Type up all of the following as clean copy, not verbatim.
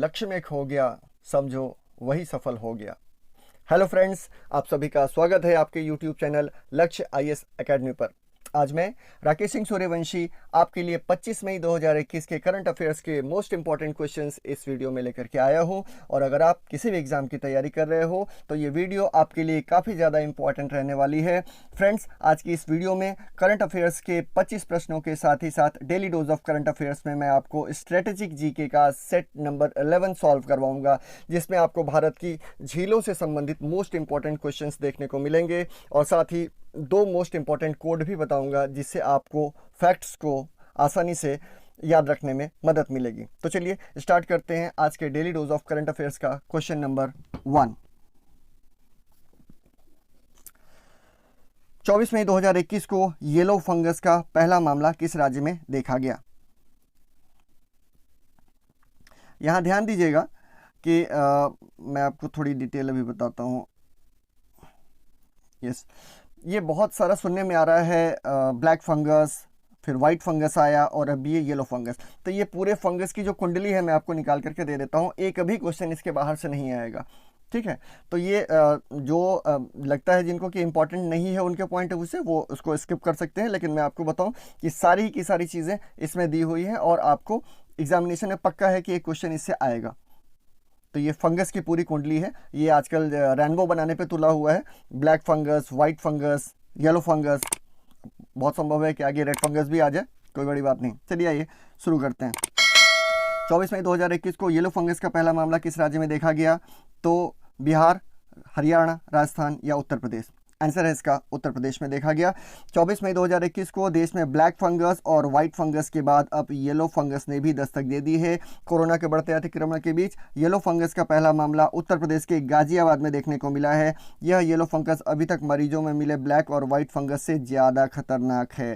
लक्ष्य में खो गया, समझो वही सफल हो गया। हेलो फ्रेंड्स, आप सभी का स्वागत है आपके यूट्यूब चैनल लक्ष्य आईएएस एकेडमी पर। आज मैं राकेश सिंह सूर्यवंशी आपके लिए 25 मई 2021 के करंट अफेयर्स के मोस्ट इंपॉर्टेंट क्वेश्चंस इस वीडियो में लेकर के आया हूं। और अगर आप किसी भी एग्जाम की तैयारी कर रहे हो तो ये वीडियो आपके लिए काफ़ी ज़्यादा इंपॉर्टेंट रहने वाली है। फ्रेंड्स, आज की इस वीडियो में करंट अफेयर्स के 25 प्रश्नों के साथ ही साथ daily dose of current affairs में मैं आपको स्ट्रेटेजिक जीके का सेट नंबर 11 सॉल्व करवाऊंगा, जिसमें आपको भारत की झीलों से संबंधित मोस्ट इंपॉर्टेंट क्वेश्चंस देखने को मिलेंगे और साथ ही दो मोस्ट इंपॉर्टेंट कोड भी बताऊंगा, जिससे आपको फैक्ट्स को आसानी से याद रखने में मदद मिलेगी। तो चलिए स्टार्ट करते हैं आज के daily dose of current affairs का क्वेश्चन नंबर 1। 24 मई 2021 को येलो फंगस का पहला मामला किस राज्य में देखा गया? यहां ध्यान दीजिएगा कि मैं आपको थोड़ी डिटेल अभी बताता हूं। यस, ये बहुत सारा सुनने में आ रहा है, ब्लैक फंगस, फिर वाइट फंगस आया और अब ये येलो फंगस। तो ये पूरे फंगस की जो कुंडली है मैं आपको निकाल करके दे देता हूँ, एक भी क्वेश्चन इसके बाहर से नहीं आएगा। ठीक है, तो ये जो लगता है जिनको कि इंपॉर्टेंट नहीं है उनके पॉइंट ऑफ व्यू से वो उसको स्किप कर सकते हैं, लेकिन मैं आपको बताऊं कि सारी की सारी चीज़ें इसमें दी हुई हैं और आपको एग्जामिनेशन में पक्का है कि एक क्वेश्चन इससे आएगा। तो ये फंगस की पूरी कुंडली है, ये आजकल रेनबो बनाने पे तुला हुआ है। Black fungus, white fungus, yellow fungus, बहुत संभव है कि आगे रेड फंगस भी आ जाए, कोई बड़ी बात नहीं। चलिए आइए शुरू करते हैं। 24 मई 2021 को येलो फंगस का पहला मामला किस राज्य में देखा गया? तो बिहार, हरियाणा, राजस्थान या उत्तर प्रदेश? आंसर है इसका उत्तर प्रदेश में देखा गया। 24 मई 2021 को देश में ब्लैक फंगस और वाइट फंगस के बाद अब येलो फंगस ने भी दस्तक दे दी है। कोरोना के बढ़ते अतिक्रमण के बीच येलो फंगस का पहला मामला उत्तर प्रदेश के गाजियाबाद में देखने को मिला है। यह येलो फंगस अभी तक मरीजों में मिले ब्लैक और वाइट फंगस से ज़्यादा खतरनाक है।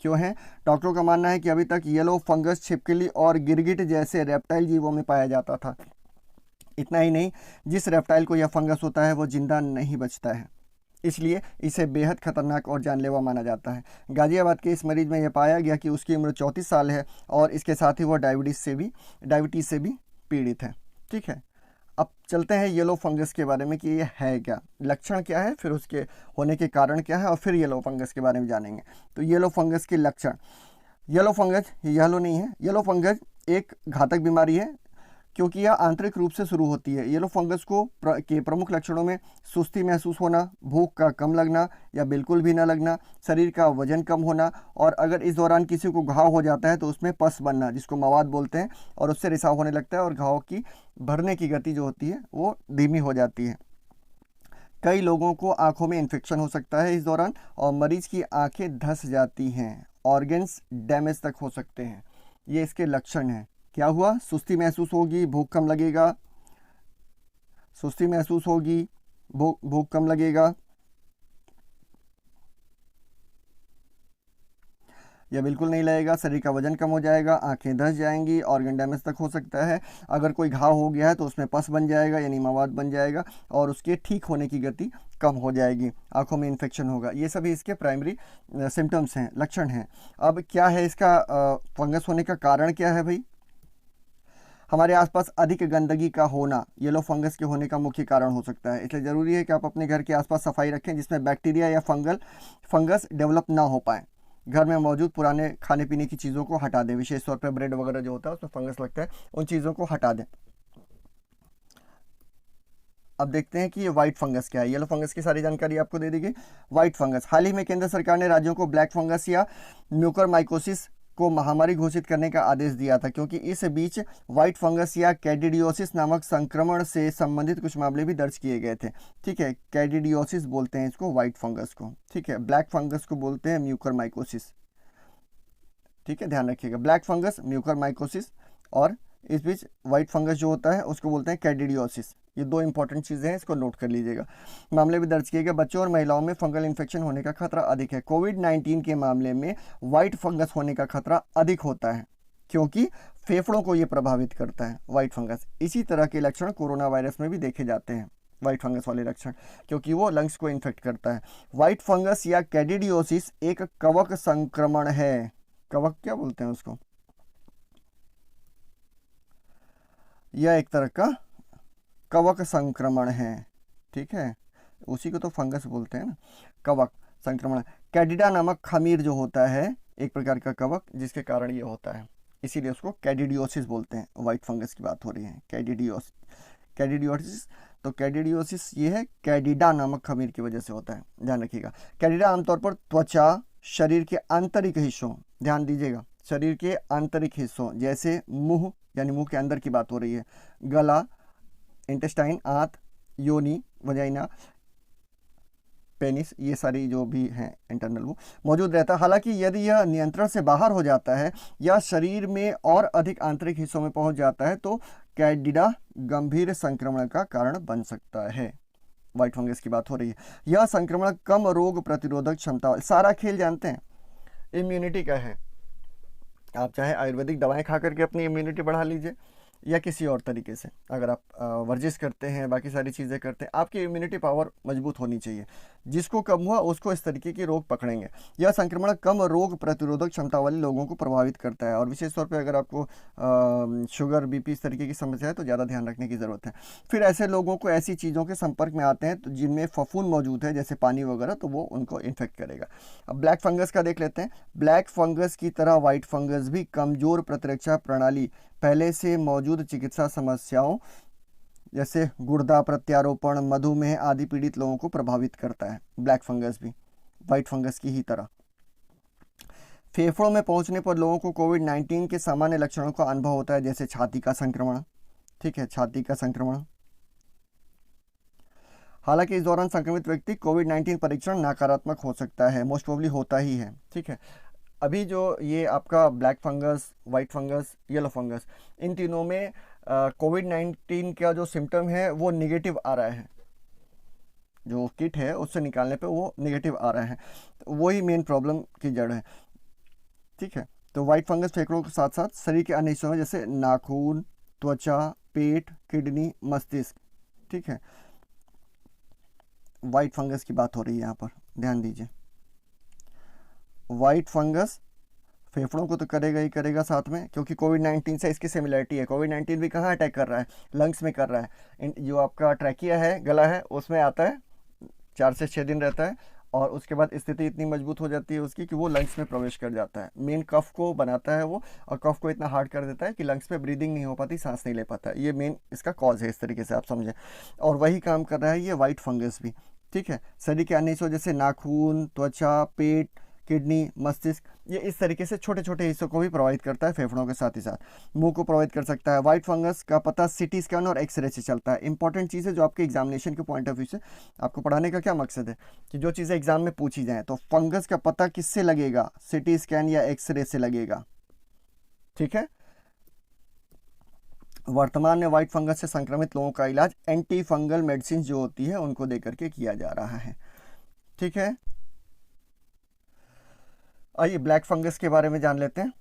क्यों है? डॉक्टरों का मानना है कि अभी तक येलो फंगस छिपकली और गिरगिट जैसे रेप्टाइल जीवों में पाया जाता था। इतना ही नहीं, जिस रेप्टाइल को यह फंगस होता है वो जिंदा नहीं बचता है, इसलिए इसे बेहद खतरनाक और जानलेवा माना जाता है। गाजियाबाद के इस मरीज में यह पाया गया कि उसकी उम्र 34 साल है और इसके साथ ही वो डायबिटीज़ से भी पीड़ित है। ठीक है, अब चलते हैं येलो फंगस के बारे में कि ये है क्या, लक्षण क्या है, फिर उसके होने के कारण क्या है और फिर येलो फंगस के बारे में जानेंगे। तो येलो फंगस के लक्षण। येलो फंगस येलो नहीं है, येलो फंगस एक घातक बीमारी है क्योंकि यह आंतरिक रूप से शुरू होती है। येलो फंगस के प्रमुख लक्षणों में सुस्ती महसूस होना, भूख का कम लगना या बिल्कुल भी न लगना, शरीर का वजन कम होना और अगर इस दौरान किसी को घाव हो जाता है तो उसमें पस बनना, जिसको मवाद बोलते हैं, और उससे रिसाव होने लगता है और घाव की भरने की गति जो होती है वो धीमी हो जाती है। कई लोगों को आंखों में इन्फेक्शन हो सकता है इस दौरान और मरीज की आंखें धंस जाती हैं, ऑर्गन्स डैमेज तक हो सकते हैं। ये इसके लक्षण हैं। क्या हुआ? सुस्ती महसूस होगी, भूख कम लगेगा, सुस्ती महसूस होगी, भूख कम लगेगा या बिल्कुल नहीं लगेगा, शरीर का वजन कम हो जाएगा, आंखें धंस जाएंगी, ऑर्गन डैमेज तक हो सकता है। अगर कोई घाव हो गया है तो उसमें पस बन जाएगा यानी मवाद बन जाएगा और उसके ठीक होने की गति कम हो जाएगी, आंखों में इन्फेक्शन होगा। ये सभी इसके प्राइमरी सिम्टम्स हैं, लक्षण हैं। अब क्या है इसका फंगस होने का कारण क्या है भाई? हमारे आसपास अधिक गंदगी का होना येलो फंगस के होने का मुख्य कारण हो सकता है, इसलिए ज़रूरी है कि आप अपने घर के आसपास सफाई रखें जिसमें बैक्टीरिया या फंगस डेवलप ना हो पाए। घर में मौजूद पुराने खाने पीने की चीज़ों को हटा दें, विशेष तौर पर ब्रेड वगैरह जो होता है उसमें फंगस लगता है, उन चीज़ों को हटा दें। अब देखते हैं कि ये वाइट फंगस क्या है। येलो फंगस की सारी जानकारी आपको दे दी गई। वाइट फंगस, हाल ही में केंद्र सरकार ने राज्यों को ब्लैक फंगस या म्यूकरमाइकोसिस को महामारी घोषित करने का आदेश दिया था, क्योंकि इस बीच वाइट फंगस या कैडिडियोसिस नामक संक्रमण से संबंधित कुछ मामले भी दर्ज किए गए थे। ठीक है, कैडिडियोसिस बोलते हैं इसको, वाइट फंगस को। ठीक है, ब्लैक फंगस को बोलते हैं म्यूकरमाइकोसिस। ठीक है, ध्यान रखिएगा, ब्लैक फंगस, म्यूकरमाइकोसिस, और इस बीच वाइट फंगस जो होता है उसको बोलते हैं कैडिडियोसिस। ये दो इंपॉर्टेंट चीज़ें हैं, इसको नोट कर लीजिएगा। मामले भी दर्ज किए गए। बच्चों और महिलाओं में फंगल इन्फेक्शन होने का खतरा अधिक है। कोविड-19 के मामले में वाइट फंगस होने का खतरा अधिक होता है क्योंकि फेफड़ों को ये प्रभावित करता है वाइट फंगस। इसी तरह के लक्षण कोरोना वायरस में भी देखे जाते हैं, वाइट फंगस वाले लक्षण, क्योंकि वो लंग्स को इन्फेक्ट करता है। वाइट फंगस या कैडिडियोसिस एक कवक संक्रमण है। कवक क्या बोलते हैं उसको? यह एक तरह का कवक संक्रमण है, ठीक है, उसी को तो फंगस बोलते हैं ना, कवक संक्रमण। कैडिडा नामक खमीर जो होता है एक प्रकार का कवक, जिसके कारण ये होता है, इसीलिए उसको कैडिडियोसिस बोलते हैं। वाइट फंगस की बात हो रही है, कैडिडियोसिस। तो कैडिडियोसिस ये है कैडिडा नामक खमीर की वजह से होता है, ध्यान रखिएगा। कैडिडा आमतौर पर त्वचा, शरीर के आंतरिक हिस्सों, ध्यान दीजिएगा, शरीर के आंतरिक हिस्सों जैसे मुंह, यानी मुंह के अंदर की बात हो रही है, गला, इंटेस्टाइन, आंत, योनि, वजाइना, पेनिस, ये सारी जो भी हैं इंटरनल वो मौजूद रहता है। हालांकि यदि यह नियंत्रण से बाहर हो जाता है या शरीर में और अधिक आंतरिक हिस्सों में पहुंच जाता है तो कैंडिडा गंभीर संक्रमण का कारण बन सकता है। व्हाइट फंगस की बात हो रही है। यह संक्रमण कम रोग प्रतिरोधक क्षमता, सारा खेल जानते हैं इम्यूनिटी का है। आप चाहे आयुर्वेदिक दवाएं खा करके अपनी इम्यूनिटी बढ़ा लीजिए या किसी और तरीके से, अगर आप वर्जिश करते हैं, बाकी सारी चीज़ें करते हैं, आपकी इम्यूनिटी पावर मजबूत होनी चाहिए। जिसको कम हुआ उसको इस तरीके की रोग पकड़ेंगे। यह संक्रमण कम रोग प्रतिरोधक क्षमता वाले लोगों को प्रभावित करता है, और विशेष तौर पे अगर आपको शुगर, बीपी इस तरीके की समस्या है तो ज़्यादा ध्यान रखने की ज़रूरत है। फिर ऐसे लोगों को ऐसी चीज़ों के संपर्क में आते हैं तो जिनमें फफूंद मौजूद है, जैसे पानी वगैरह, तो वो उनको इन्फेक्ट करेगा। अब ब्लैक फंगस का देख लेते हैं। ब्लैक फंगस की तरह व्हाइट फंगस भी कमजोर प्रतिरक्षा प्रणाली, पहले से मौजूद चिकित्सा समस्याओं जैसे गुर्दा प्रत्यारोपण, मधुमेह आदि पीड़ित लोगों को प्रभावित करता है। ब्लैक फंगस भी व्हाइट फंगस की ही तरह। फेफड़ों में पहुंचने पर लोगों को कोविड-19 के सामान्य लक्षणों का अनुभव होता है, जैसे छाती का संक्रमण, ठीक है, छाती का संक्रमण। हालांकि इस दौरान संक्रमित व्यक्ति कोविड-19 परीक्षण नकारात्मक हो सकता है, मोस्ट प्रोबेबली होता ही है, ठीक है। अभी जो ये आपका black fungus, white fungus, yellow fungus, इन तीनों में कोविड-19 का जो सिम्टम है वो निगेटिव आ रहा है, जो किट है उससे निकालने पे वो निगेटिव आ रहा है, तो वही मेन प्रॉब्लम की जड़ है, ठीक है। तो वाइट फंगस फेफड़ों के साथ साथ शरीर के अन्य हिस्सों में जैसे नाखून, त्वचा, पेट, किडनी, मस्तिष्क, ठीक है, वाइट फंगस की बात हो रही है यहाँ पर, ध्यान दीजिए। वाइट फंगस फेफड़ों को तो करेगा ही करेगा साथ में, क्योंकि कोविड-19 से इसकी सिमिलरिटी है। कोविड-19 भी कहाँ अटैक कर रहा है, लंग्स में कर रहा है। जो आपका ट्रैकिया है, गला है, उसमें आता है, 4 से 6 दिन रहता है, और उसके बाद स्थिति इतनी मजबूत हो जाती है उसकी कि वो लंग्स में प्रवेश कर जाता है। मेन कफ को बनाता है वो, और कफ को इतना हार्ड कर देता है कि लंग्स पे ब्रीदिंग नहीं हो पाती, सांस नहीं ले पाता। ये मेन इसका कॉज है, इस तरीके से आप समझें। और वही काम कर रहा है ये वाइट फंगस भी, ठीक है। शरीर के अन्य हिस्सों जैसे नाखून, त्वचा, पेट, किडनी, मस्तिष्क, ये इस तरीके से छोटे छोटे हिस्सों को भी प्रभावित करता है, फेफड़ों के साथ ही साथ मुंह को प्रभावित कर सकता है। व्हाइट फंगस का पता सीटी स्कैन और एक्सरे से चलता है। इंपॉर्टेंट चीज़ है जो आपके एग्जामिनेशन के पॉइंट ऑफ व्यू से, आपको पढ़ाने का क्या मकसद है कि जो चीज़ें एग्जाम में पूछी जाए, तो फंगस का पता किससे लगेगा, सीटी स्कैन या एक्सरे से लगेगा, ठीक है। वर्तमान में व्हाइट फंगस से संक्रमित लोगों का इलाज एंटी फंगल मेडिसिन जो होती है उनको देकर के किया जा रहा है, ठीक है। आइए ब्लैक फंगस के बारे में जान लेते हैं।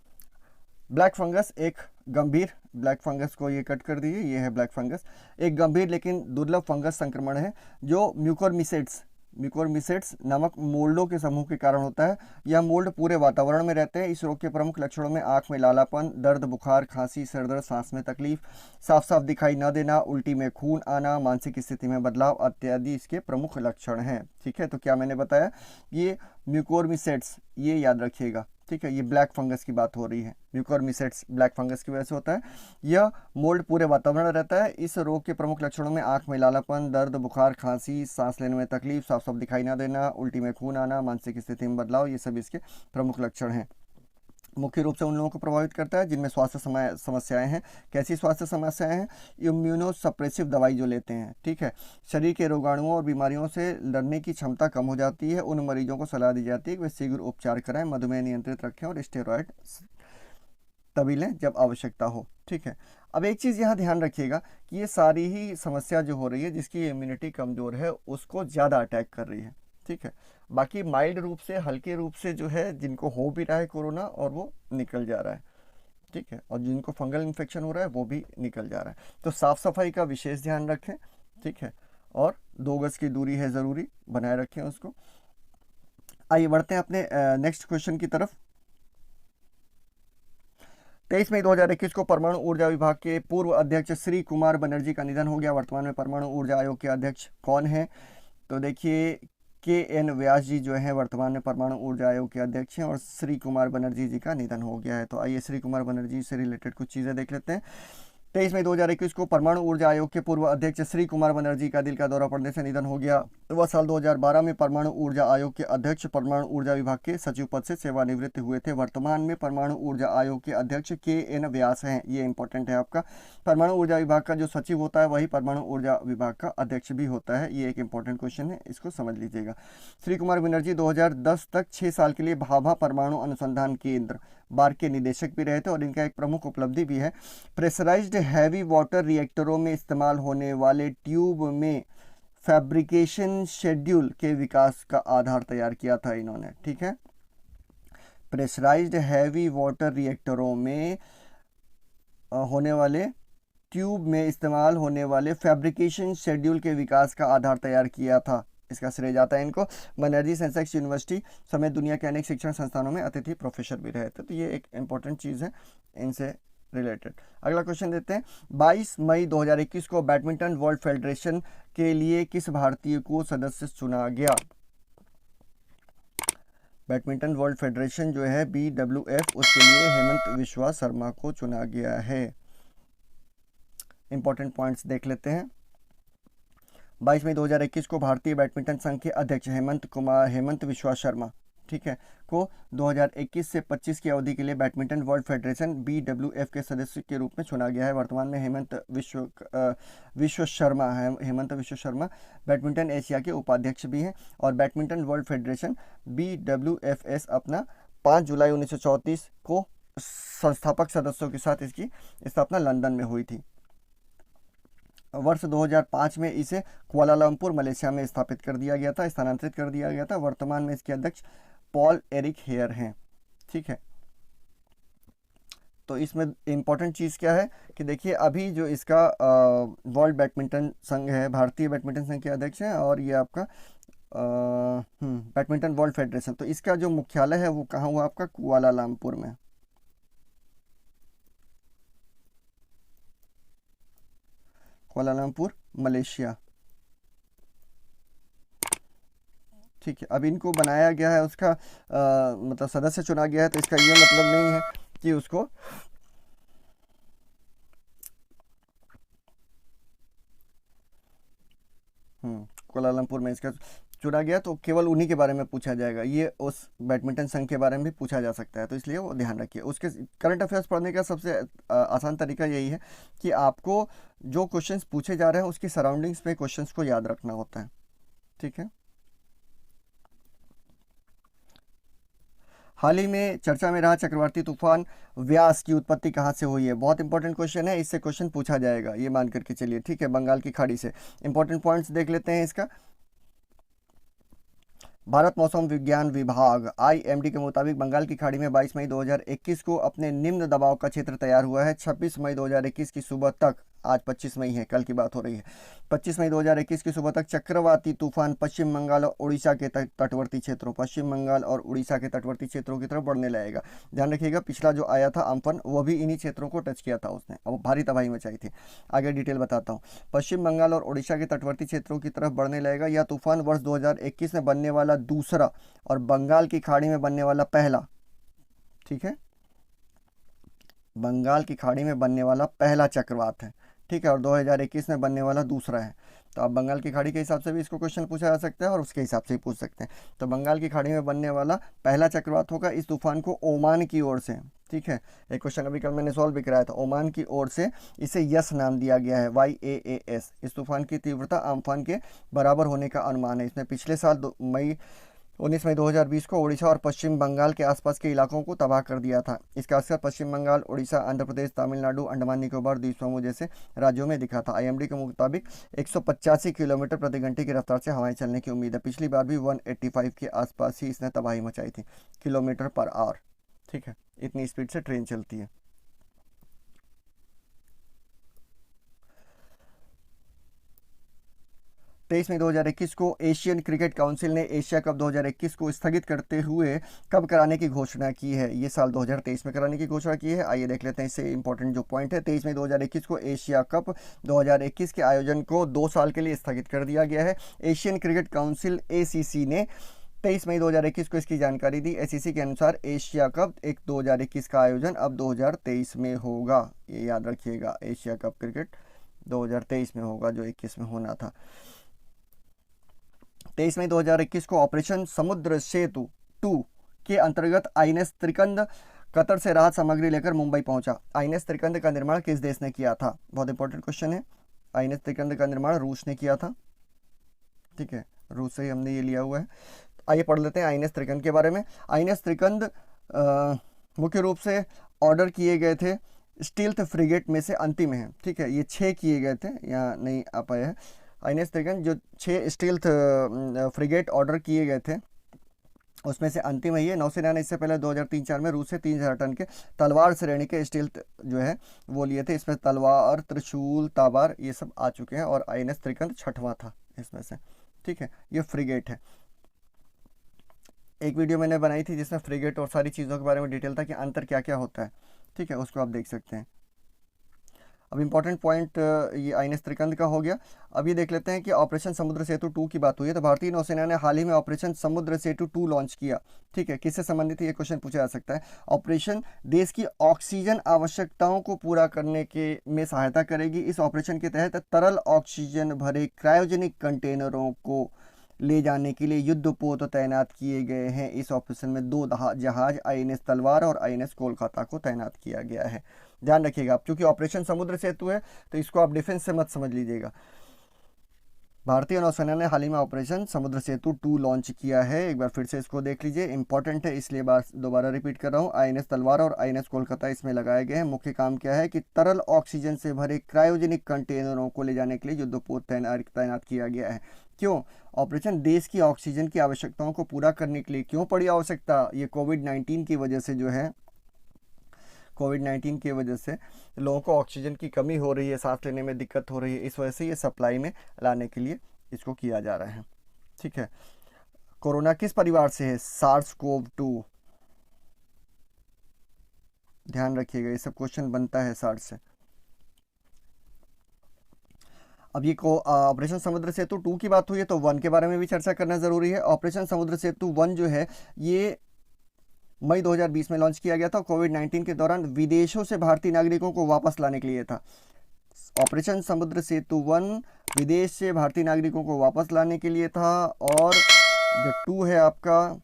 ब्लैक फंगस एक गंभीर, ब्लैक फंगस को ये कट कर दीजिए, ये है ब्लैक फंगस, एक गंभीर लेकिन दुर्लभ फंगस संक्रमण है जो म्यूकोरमिसेट्स नामक मोल्डों के समूह के कारण होता है। यह मोल्ड पूरे वातावरण में रहते हैं। इस रोग के प्रमुख लक्षणों में आंख में लालापन, दर्द, बुखार, खांसी, सर दर्द, सांस में तकलीफ, साफ साफ दिखाई न देना, उल्टी में खून आना, मानसिक स्थिति में बदलाव इत्यादि इसके प्रमुख लक्षण हैं, ठीक है। तो क्या मैंने बताया, ये म्यूकोरमिसेट्स, ये याद रखिएगा, ठीक है। ये ब्लैक फंगस की बात हो रही है, म्यूकोरमिसेट्स ब्लैक फंगस की वजह से होता है। यह मोल्ड पूरे वातावरण में रहता है। इस रोग के प्रमुख लक्षणों में आंख में लालापन, दर्द, बुखार, खांसी, सांस लेने में तकलीफ, साफ साफ दिखाई ना देना, उल्टी में खून आना, मानसिक स्थिति में बदलाव, ये सब इसके प्रमुख लक्षण हैं। मुख्य रूप से उन लोगों को प्रभावित करता है जिनमें स्वास्थ्य समस्याएं हैं। कैसी स्वास्थ्य समस्याएं हैं, इम्यूनोसप्रेसिव दवाई जो लेते हैं, ठीक है। शरीर के रोगाणुओं और बीमारियों से लड़ने की क्षमता कम हो जाती है। उन मरीजों को सलाह दी जाती है कि वे शीघ्र उपचार कराएं, मधुमेह नियंत्रित रखें और स्टेरॉयड तभी लें जब आवश्यकता हो, ठीक है। अब एक चीज़ यहाँ ध्यान रखिएगा कि ये सारी ही समस्या जो हो रही है, जिसकी इम्यूनिटी कमज़ोर है उसको ज़्यादा अटैक कर रही है, ठीक है। बाकी माइल्ड रूप से, हल्के रूप से जो है, जिनको हो भी रहा है कोरोना और वो निकल जा रहा है, ठीक है, और जिनको फंगल इन्फेक्शन हो रहा है वो भी निकल जा रहा है। तो साफ़ सफाई का विशेष ध्यान रखें, ठीक है, और 2 गज की दूरी है ज़रूरी, बनाए रखें उसको। आइए बढ़ते हैं अपने नेक्स्ट क्वेश्चन की तरफ। 23 मई 2021 को परमाणु ऊर्जा विभाग के पूर्व अध्यक्ष श्री कुमार बनर्जी का निधन हो गया। वर्तमान में परमाणु ऊर्जा आयोग के अध्यक्ष कौन है? तो देखिए KN व्यास जी जो है वर्तमान में परमाणु ऊर्जा आयोग के अध्यक्ष हैं और श्री कुमार बनर्जी जी का निधन हो गया है। तो आइए श्री कुमार बनर्जी से रिलेटेड कुछ चीज़ें देख लेते हैं। 23 मई 2021 को परमाणु ऊर्जा आयोग के पूर्व अध्यक्ष श्री कुमार बनर्जी का दिल का दौरा पड़ने से निधन हो गया। वह साल 2012 में परमाणु ऊर्जा आयोग के अध्यक्ष, परमाणु ऊर्जा विभाग के सचिव पद से सेवानिवृत्त हुए थे। वर्तमान में परमाणु ऊर्जा आयोग के अध्यक्ष KN व्यास हैं। ये इंपॉर्टेंट है आपका। परमाणु ऊर्जा विभाग का जो सचिव होता है वही परमाणु ऊर्जा विभाग का अध्यक्ष भी होता है। ये एक इंपॉर्टेंट क्वेश्चन है, इसको समझ लीजिएगा। श्री कुमार बनर्जी 2010 तक 6 साल के लिए भाभा परमाणु अनुसंधान केंद्र बार के निदेशक भी रहे थे और इनका एक प्रमुख उपलब्धि भी है, प्रेशराइज्ड हैवी वाटर रिएक्टरों में इस्तेमाल होने वाले ट्यूब में फैब्रिकेशन शेड्यूल के विकास का आधार तैयार किया था इन्होंने। ठीक है, प्रेशराइज्ड हैवी वाटर रिएक्टरों में होने वाले ट्यूब में इस्तेमाल होने वाले फैब्रिकेशन शेड्यूल के विकास का आधार तैयार किया था। इसका श्रेय जाता है इनको। बनर्जी सेंसेक्स यूनिवर्सिटी समेत दुनिया के अनेक शिक्षण संस्थानों में अतिथि प्रोफेसर भी रहे थे। तो ये एक इंपॉर्टेंट चीज़ है इनसे रिलेटेड। अगला क्वेश्चन देते हैं। 22 मई 2021 को बैडमिंटन वर्ल्ड फेडरेशन के लिए किस भारतीय को सदस्य चुना गया? बैडमिंटन वर्ल्ड फेडरेशन जो है BWF, उसके लिए हेमंत विश्वा शर्मा को चुना गया है। इंपॉर्टेंट पॉइंट्स देख लेते हैं। 22 मई 2021 को भारतीय बैडमिंटन संघ के अध्यक्ष हेमंत विश्वा शर्मा, ठीक है, को 2021 से 25 की अवधि के लिए बैडमिंटन वर्ल्ड फेडरेशन BWF के सदस्य के रूप में चुना गया है। वर्तमान में हेमंत विश्व शर्मा बैडमिंटन एशिया के उपाध्यक्ष भी हैं और बैडमिंटन वर्ल्ड फेडरेशन BWFS अपना 5 जुलाई 1934 को संस्थापक सदस्यों के साथ इसकी स्थापना लंदन में हुई थी। वर्ष 2005 में इसे कुआलालंपुर मलेशिया में स्थापित कर दिया गया था, स्थानांतरित कर दिया गया था। वर्तमान में इसके अध्यक्ष पॉल एरिक हेयर हैं। ठीक है, तो इसमें इम्पॉर्टेंट चीज़ क्या है कि देखिए अभी जो इसका वर्ल्ड बैडमिंटन संघ है, भारतीय बैडमिंटन संघ के अध्यक्ष हैं और ये आपका बैडमिंटन वर्ल्ड फेडरेशन, तो इसका जो मुख्यालय है वो कहाँ हुआ आपका? कुआलालंपुर में। Kuala Lumpur Malaysia. ठीक है, अब इनको बनाया गया है, उसका मतलब सदस्य चुना गया है, तो इसका ये मतलब नहीं है कि उसको कुआलालंपुर में इसका चुना गया तो केवल उन्हीं के बारे में पूछा जाएगा। ये उस बैडमिंटन संघ के बारे में भी पूछा जा सकता है, तो इसलिए वो ध्यान रखिए। उसके करंट अफेयर्स पढ़ने का सबसे आसान तरीका यही है कि आपको जो क्वेश्चंस पूछे जा रहे हैं उसकी सराउंडिंग्स में क्वेश्चंस को याद रखना होता है। ठीक है, हाल ही में चर्चा में रहा चक्रवाती तूफान व्यास की उत्पत्ति कहाँ से हुई है? बहुत इंपॉर्टेंट क्वेश्चन है, इससे क्वेश्चन पूछा जाएगा, ये मान करके चलिए। ठीक है, बंगाल की खाड़ी से। इंपॉर्टेंट पॉइंट्स देख लेते हैं इसका। भारत मौसम विज्ञान विभाग IMD के मुताबिक बंगाल की खाड़ी में 22 मई 2021 को अपने निम्न दबाव का क्षेत्र तैयार हुआ है। 26 मई 2021 की सुबह तक, आज 25 मई है, कल की बात हो रही है, 25 मई 2021 की सुबह तक चक्रवाती तूफान पश्चिम बंगाल और उड़ीसा के तटवर्ती क्षेत्रों की तरफ बढ़ने लगेगा। ध्यान रखिएगा, पिछला जो आया था अम्फन वो भी इन्हीं क्षेत्रों को टच किया था उसने, अब भारी तबाही मचाई थी। आगे डिटेल बताता हूँ। पश्चिम बंगाल और उड़ीसा के तटवर्ती क्षेत्रों की तरफ बढ़ने लगेगा। यह तूफान वर्ष 2021 में बनने वाला दूसरा और बंगाल की खाड़ी में बनने वाला पहला, ठीक है, बंगाल की खाड़ी में बनने वाला पहला चक्रवात है। ठीक है, और 2021 में बनने वाला दूसरा है। तो आप बंगाल की खाड़ी के हिसाब से भी इसको क्वेश्चन पूछा जा सकता है और उसके हिसाब से ही पूछ सकते हैं। तो बंगाल की खाड़ी में बनने वाला पहला चक्रवात होगा। इस तूफान को ओमान की ओर से, ठीक है, एक क्वेश्चन अभी कल मैंने सॉल्व भी कराया था, ओमान की ओर से इसे यस नाम दिया गया है, YAAS। इस तूफान की तीव्रता अम्फान के बराबर होने का अनुमान है। इसने पिछले साल 19 मई 2020 को उड़ीसा और पश्चिम बंगाल के आसपास के इलाकों को तबाह कर दिया था। इसका असर पश्चिम बंगाल, उड़ीसा, आंध्र प्रदेश, तमिलनाडु, अंडमान निकोबार द्वीप समूह जैसे राज्यों में दिखा था। IMD के मुताबिक 185 किलोमीटर प्रति घंटे की रफ्तार से हवाएं चलने की उम्मीद है। पिछली बार भी 185 के आसपास ही इसने तबाही मचाई थी, किलोमीटर पर आवर। ठीक है, इतनी स्पीड से ट्रेन चलती है। 23 मई 2021 को एशियन क्रिकेट काउंसिल ने एशिया कप 2021 को स्थगित करते हुए कब कराने की घोषणा की है? ये साल 2023 में कराने की घोषणा की है। आइए देख लेते हैं इससे इंपॉर्टेंट जो पॉइंट है। 23 मई 2021 को एशिया कप 2021 के आयोजन को 2 साल के लिए स्थगित कर दिया गया है। एशियन क्रिकेट काउंसिल ACC ने 23 मई 2021 को इसकी जानकारी दी। ACC के अनुसार एशिया कप 2021 का आयोजन अब 2023 में होगा। ये याद रखिएगा, एशिया कप क्रिकेट 2023 में होगा जो 21 में होना था। 23 मई 2021 को ऑपरेशन समुद्र सेतु 2 के अंतर्गत INS त्रिकंद कतर से राहत सामग्री लेकर मुंबई पहुंचा। INS त्रिकंद का निर्माण किस देश ने किया था? बहुत इंपॉर्टेंट क्वेश्चन है। INS त्रिकंद का निर्माण रूस ने किया था। ठीक है, रूस से ही हमने ये लिया हुआ है। आइए पढ़ लेते हैं INS त्रिकंद के बारे में। INS त्रिकंद मुख्य रूप से ऑर्डर किए गए थे स्टील्थ फ्रिगेट में से अंतिम है। ठीक है, ये 6 किए गए थे, यहाँ नहीं आ पाए हैं। INS त्रिकंद जो 6 स्टील्थ फ्रिगेट ऑर्डर किए गए थे उसमें से अंतिम है ये। नौसेना ने इससे पहले 2003-04 में रूस से 3000 टन के तलवार श्रेणी के स्टील्थ जो है वो लिए थे। इसमें तलवार, त्रिशूल, ताबार ये सब आ चुके हैं और INS त्रिकंद 6वां था इसमें से। ठीक है, ये फ्रिगेट है। एक वीडियो मैंने बनाई थी जिसमें फ्रिगेट और सारी चीज़ों के बारे में डिटेल था कि अंतर क्या क्या होता है। ठीक है, उसको आप देख सकते हैं। अब इंपॉर्टेंट पॉइंट ये INS त्रिकंद का हो गया। अब ये देख लेते हैं कि ऑपरेशन समुद्र सेतु 2 की बात हुई है तो भारतीय नौसेना ने हाल ही में ऑपरेशन समुद्र सेतु 2 लॉन्च किया। ठीक है, किससे संबंधित ये क्वेश्चन पूछा जा सकता है। ऑपरेशन देश की ऑक्सीजन आवश्यकताओं को पूरा करने के में सहायता करेगी। इस ऑपरेशन के तहत तरल ऑक्सीजन भरे क्रायोजेनिक कंटेनरों को ले जाने के लिए युद्धपोत तैनात किए गए हैं। इस ऑपरेशन में 2 जहाज INS तलवार और INS कोलकाता को तैनात किया गया है। ध्यान रखिएगा आप, क्योंकि ऑपरेशन समुद्र सेतु है तो इसको आप डिफेंस से मत समझ लीजिएगा। भारतीय नौसेना ने हाल ही में ऑपरेशन समुद्र सेतु 2 लॉन्च किया है। एक बार फिर से इसको देख लीजिए, इंपॉर्टेंट है इसलिए दोबारा रिपीट कर रहा हूँ। INS तलवार और INS कोलकाता इसमें लगाए गए हैं। मुख्य काम क्या है कि तरल ऑक्सीजन से भरे क्रायोजेनिक कंटेनरों को ले जाने के लिए युद्धपोत तैनात किया गया है। क्यों? ऑपरेशन देश की ऑक्सीजन की आवश्यकताओं को पूरा करने के लिए क्यों पड़ी आवश्यकता? ये कोविड-19 की वजह से जो है, कोविड-19 की वजह से लोगों को ऑक्सीजन की कमी हो रही है, सांस लेने में दिक्कत हो रही है, इस वजह से ये सप्लाई में लाने के लिए इसको किया जा रहा है। ठीक है, कोरोना किस परिवार से है? SARS-CoV-2। ध्यान रखिएगा, ये सब क्वेश्चन बनता है SARS से। अब ये ऑपरेशन समुद्र सेतु 2 की बात हुई है तो 1 के बारे में भी चर्चा करना ज़रूरी है। ऑपरेशन समुद्र सेतु 1 जो है ये मई 2020 में लॉन्च किया गया था। कोविड-19 के दौरान विदेशों से भारतीय नागरिकों को वापस लाने के लिए था। ऑपरेशन समुद्र सेतु 1 विदेश से भारतीय नागरिकों को वापस लाने के लिए था। और जो 2 है आपका,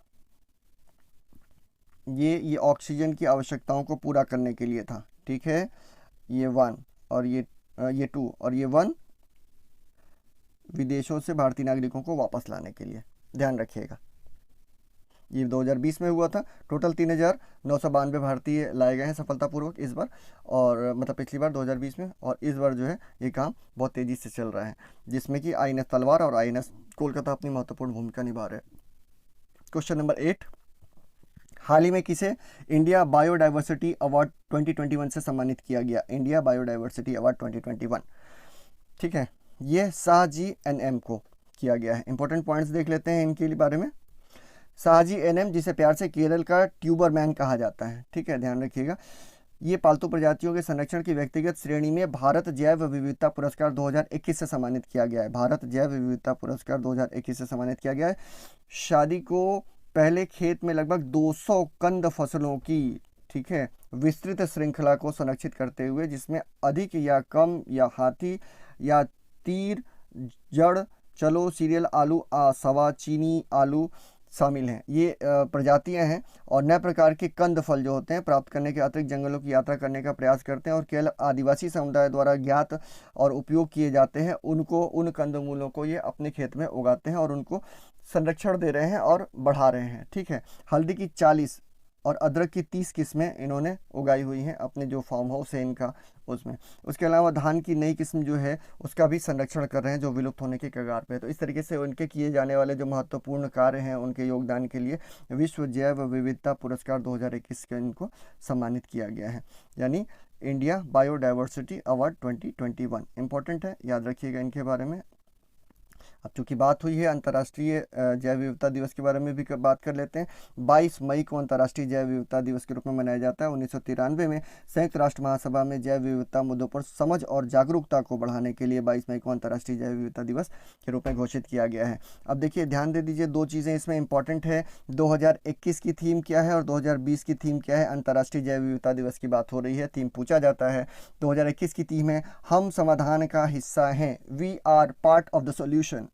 ये ऑक्सीजन की आवश्यकताओं को पूरा करने के लिए था। ठीक है, ये 1 और ये 2 और ये 1 विदेशों से भारतीय नागरिकों को वापस लाने के लिए। ध्यान रखिएगा, ये 2020 में हुआ था। टोटल 3992 भारतीय लाए गए हैं सफलतापूर्वक इस बार, और मतलब पिछली बार 2020 में, और इस बार जो है ये काम बहुत तेज़ी से चल रहा है, जिसमें कि INS तलवार और INS कोलकाता अपनी महत्वपूर्ण भूमिका निभा रहे हैं। क्वेश्चन नंबर 8, हाल ही में किसे इंडिया बायोडाइवर्सिटी अवार्ड 2021 से सम्मानित किया गया? India biodiversity award 2021। ठीक है, ये शाहजी NM को किया गया है। इंपॉर्टेंट पॉइंट्स देख लेते हैं इनके बारे में। शाहजी NM, जिसे प्यार से केरल का ट्यूबरमैन कहा जाता है। ठीक है, ध्यान रखिएगा। ये पालतू प्रजातियों के संरक्षण की व्यक्तिगत श्रेणी में भारत जैव विविधता पुरस्कार 2021 से सम्मानित किया गया है। भारत जैव विविधता पुरस्कार 2021 से सम्मानित किया गया है। शादी को पहले खेत में लगभग 200 कंद फसलों की, ठीक है, विस्तृत श्रृंखला को संरक्षित करते हुए, जिसमें अधिक या कम या हाथी या तीर, जड़, चलो, सीरियल आलू, सवा, चीनी आलू शामिल हैं। ये प्रजातियां हैं और नए प्रकार के कंद फल जो होते हैं प्राप्त करने के अतिरिक्त जंगलों की यात्रा करने का प्रयास करते हैं और केवल आदिवासी समुदाय द्वारा ज्ञात और उपयोग किए जाते हैं। उन कंदमूलों को ये अपने खेत में उगाते हैं और उनको संरक्षण दे रहे हैं और बढ़ा रहे हैं। ठीक है, हल्दी की 40 और अदरक की 30 किस्में इन्होंने उगाई हुई हैं अपने जो फार्म हाउस है इनका, उसमें। उसके अलावा धान की नई किस्म जो है उसका भी संरक्षण कर रहे हैं जो विलुप्त होने के कगार पे है। तो इस तरीके से उनके किए जाने वाले जो महत्वपूर्ण कार्य हैं उनके योगदान के लिए विश्व जैव विविधता पुरस्कार 2021 के इनको सम्मानित किया गया है, यानी इंडिया बायोडाइवर्सिटी अवार्ड 2021। इंपॉर्टेंट है, याद रखिएगा इनके बारे में। अब चूंकि बात हुई है अंतर्राष्ट्रीय जैव विविधता दिवस के बारे में भी बात कर लेते हैं। 22 मई को अंतर्राष्ट्रीय जैव विविधता दिवस के रूप में मनाया जाता है। 1993 में संयुक्त राष्ट्र महासभा में जैव विविधता मुद्दों पर समझ और जागरूकता को बढ़ाने के लिए 22 मई को अंतर्राष्ट्रीय जैव विविधता दिवस के रूप में घोषित किया गया है। अब देखिए ध्यान दे दीजिए, दो चीज़ें इसमें इंपॉर्टेंट है। 2021 की थीम क्या है और 2020 की थीम क्या है। अंतर्राष्ट्रीय जैव विविधता दिवस की बात हो रही है, थीम पूछा जाता है। 2021 की थीम है हम समाधान का हिस्सा हैं, we are part of the solution,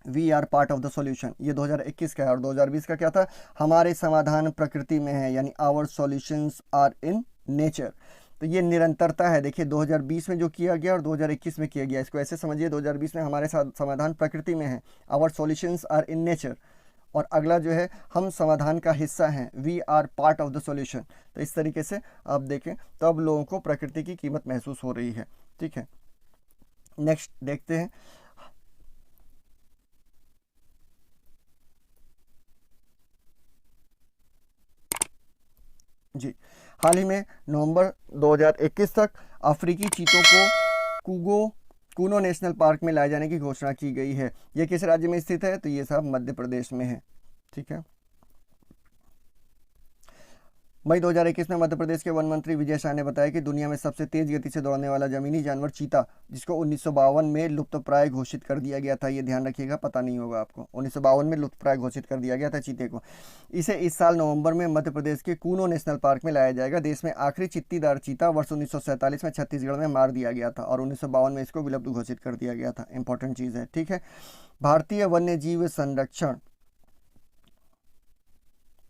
we are part of the solution. ये 2021 का है। और 2020 का क्या था, हमारे समाधान प्रकृति में है, यानी our solutions are in nature. तो ये निरंतरता है। देखिए 2020 में जो किया गया और 2021 में किया गया, इसको ऐसे समझिए, 2020 में हमारे साथ समाधान प्रकृति में है, our solutions are in nature, और अगला जो है हम समाधान का हिस्सा हैं, we are part of the solution. तो इस तरीके से आप देखें तो अब लोगों को प्रकृति की कीमत महसूस हो रही है। ठीक है, नेक्स्ट देखते हैं। जी, हाल ही में नवंबर 2021 तक अफ्रीकी चीतों को कूनो नेशनल पार्क में लाए जाने की घोषणा की गई है। ये किस राज्य में स्थित है, तो ये सब मध्य प्रदेश में है। ठीक है, मई 2021 में मध्य प्रदेश के वन मंत्री विजय शाह ने बताया कि दुनिया में सबसे तेज गति से दौड़ने वाला जमीनी जानवर चीता, जिसको 1952 में लुप्तप्राय घोषित कर दिया गया था, ये ध्यान रखिएगा, पता नहीं होगा आपको, 1952 में लुप्तप्राय घोषित कर दिया गया था चीते को। इसे इस साल नवंबर में मध्य प्रदेश के कूनो नेशनल पार्क में लाया जाएगा। देश में आखिरी चित्तीदार चीता वर्ष 1947 में छत्तीसगढ़ में मार दिया गया था और 1952 में इसको विलुप्त घोषित कर दिया गया था। इंपॉर्टेंट चीज़ है। ठीक है, भारतीय वन्य जीव संरक्षण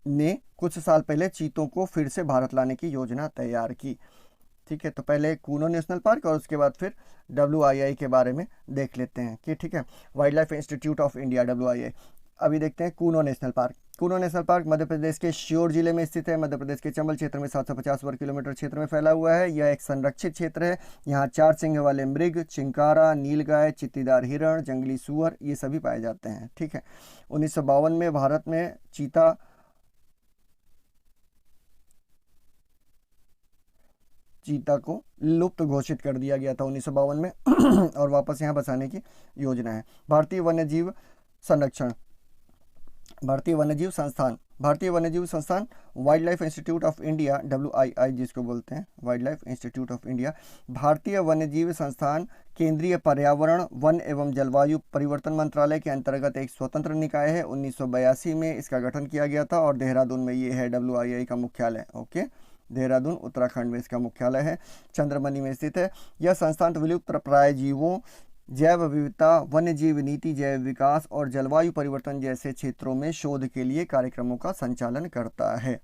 ने कुछ साल पहले चीतों को फिर से भारत लाने की योजना तैयार की। ठीक है, तो पहले कूनो नेशनल पार्क और उसके बाद फिर WII के बारे में देख लेते हैं कि ठीक है, wildlife institute of India WII। अभी देखते हैं Kuno national park. Kuno national park Madhya Pradesh के श्योर जिले में स्थित है। मध्य प्रदेश के चंबल क्षेत्र में 750 वर्ग किलोमीटर क्षेत्र में फैला हुआ है। यह एक संरक्षित क्षेत्र है। यहाँ 4 सिंग वाले मृग, चिंकारा, नीलगाय, चित्तीदार हिरण, जंगली सुअर, ये सभी पाए जाते हैं। ठीक है, 1952 में भारत में चीता को लुप्त घोषित कर दिया गया था 1952 में और वापस यहाँ बसाने की योजना है। भारतीय वन्यजीव संरक्षण, भारतीय वन्यजीव संस्थान, wild life institute of India WII जिसको बोलते हैं, wild life institute of India. भारतीय वन्यजीव संस्थान केंद्रीय पर्यावरण, वन एवं जलवायु परिवर्तन मंत्रालय के अंतर्गत एक स्वतंत्र निकाय है। 1982 में इसका गठन किया गया था और देहरादून में ये है WII का मुख्यालय। ओके, देहरादून उत्तराखंड में इसका मुख्यालय है, चंद्रमणि में स्थित है। यह संस्थान विलुप्त प्राय जीवों, जैव विविधता, वन्य जीव नीति, जैव विकास और जलवायु परिवर्तन जैसे क्षेत्रों में शोध के लिए कार्यक्रमों का संचालन करता है।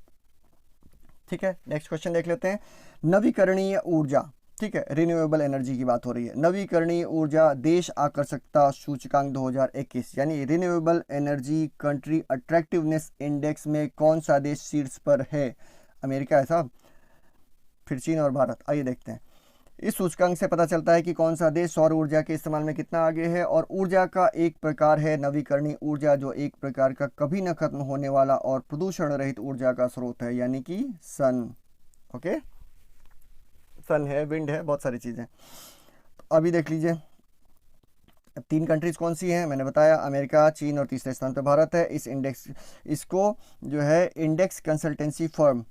ठीक है, नेक्स्ट क्वेश्चन देख लेते हैं। नवीकरणीय ऊर्जा, ठीक है, रिन्यूएबल एनर्जी की बात हो रही है। नवीकरणीय ऊर्जा देश आकर्षकता सूचकांक 2021 यानी renewable energy country attractiveness index में कौन सा देश शीर्ष पर है? अमेरिका है साहब, फिर चीन और भारत। आइए देखते हैं। इस सूचकांक से पता चलता है कि कौन सा देश सौर ऊर्जा के इस्तेमाल में कितना आगे है। और ऊर्जा का एक प्रकार है नवीकरणीय ऊर्जा, जो एक प्रकार का कभी न खत्म होने वाला और प्रदूषण रहित ऊर्जा का स्रोत है, यानी कि सन। ओके, सन है, विंड है, बहुत सारी चीज़ें। तो अभी देख लीजिए 3 कंट्रीज कौन सी हैं, मैंने बताया, अमेरिका, चीन और तीसरे स्थान पर भारत है। इस इंडेक्स, इसको जो है index consultancy firm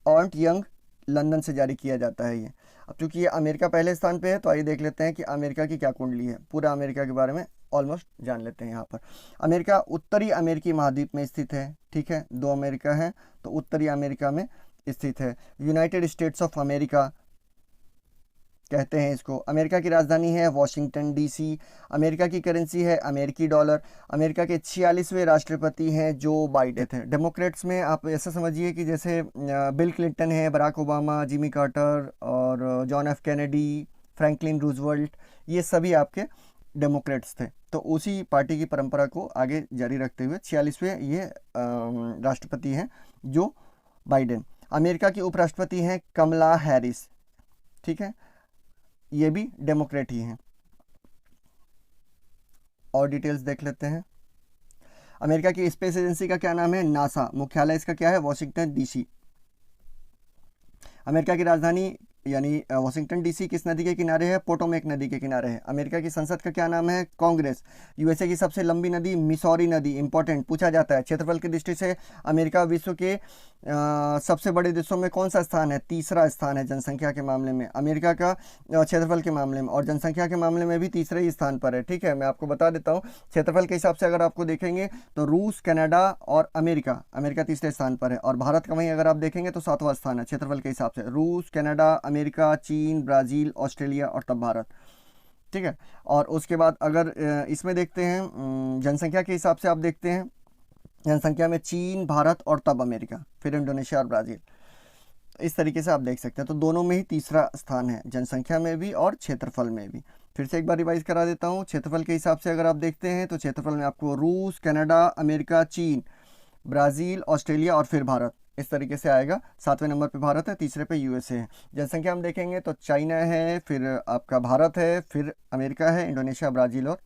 Ernst young London से जारी किया जाता है ये। अब चूंकि ये अमेरिका पहले स्थान पे है, तो आइए देख लेते हैं कि अमेरिका की क्या कुंडली है। पूरा अमेरिका के बारे में ऑलमोस्ट जान लेते हैं यहाँ पर। अमेरिका उत्तरी अमेरिकी महाद्वीप में स्थित है। ठीक है, 2 अमेरिका है, तो उत्तरी अमेरिका में स्थित है। यूनाइटेड स्टेट्स ऑफ अमेरिका कहते हैं इसको। अमेरिका की राजधानी है वॉशिंगटन DC। अमेरिका की करेंसी है अमेरिकी डॉलर। अमेरिका के 46वें राष्ट्रपति हैं जो बाइडेन थे। डेमोक्रेट्स में आप ऐसा समझिए कि जैसे बिल क्लिंटन है, बराक ओबामा, जिमी कार्टर और John F Kennedy, Franklin Roosevelt, ये सभी आपके डेमोक्रेट्स थे। तो उसी पार्टी की परंपरा को आगे जारी रखते हुए 46वें ये राष्ट्रपति हैं जो बाइडेन। अमेरिका की उपराष्ट्रपति हैं कमला हैरिस। ठीक है, ये भी डेमोक्रेट ही हैं। और डिटेल्स देख लेते हैं। अमेरिका की स्पेस एजेंसी का क्या नाम है? नासा। मुख्यालय इसका क्या है? Washington DC। अमेरिका की राजधानी यानी वाशिंगटन डीसी किस नदी के किनारे है? पोटोमेक नदी के किनारे है। अमेरिका की संसद का क्या नाम है? कांग्रेस। यूएसए की सबसे लंबी नदी मिसौरी नदी, इंपॉर्टेंट पूछा जाता है। क्षेत्रफल की दृष्टि से अमेरिका विश्व के सबसे बड़े देशों में कौन सा स्थान है? तीसरा स्थान है जनसंख्या के मामले में अमेरिका का, क्षेत्रफल के मामले में, और जनसंख्या के मामले में भी तीसरे ही स्थान पर है। ठीक है, मैं आपको बता देता हूँ। क्षेत्रफल के हिसाब से अगर आपको देखेंगे तो रूस, कनाडा और अमेरिका, अमेरिका तीसरे स्थान पर है, और भारत का वहीं अगर आप देखेंगे तो सातवां स्थान है क्षेत्रफल के हिसाब से। रूस, कनाडा, अमेरिका, चीन, ब्राज़ील, ऑस्ट्रेलिया और तब भारत। ठीक है, और उसके बाद अगर इसमें देखते हैं जनसंख्या के हिसाब से, आप देखते हैं जनसंख्या में चीन, भारत और तब अमेरिका, फिर इंडोनेशिया और ब्राज़ील। इस तरीके से आप देख सकते हैं। तो दोनों में ही तीसरा स्थान है, जनसंख्या में भी और क्षेत्रफल में भी। फिर से एक बार रिवाइज करा देता हूँ। क्षेत्रफल के हिसाब से अगर आप देखते हैं तो क्षेत्रफल में आपको रूस, कनाडा, अमेरिका, चीन, ब्राज़ील, ऑस्ट्रेलिया और फिर भारत, इस तरीके से आएगा। 7वें नंबर पे भारत है, तीसरे पे यूएसए है। जनसंख्या हम देखेंगे तो चाइना है, फिर आपका भारत है, फिर अमेरिका है, इंडोनेशिया, ब्राज़ील और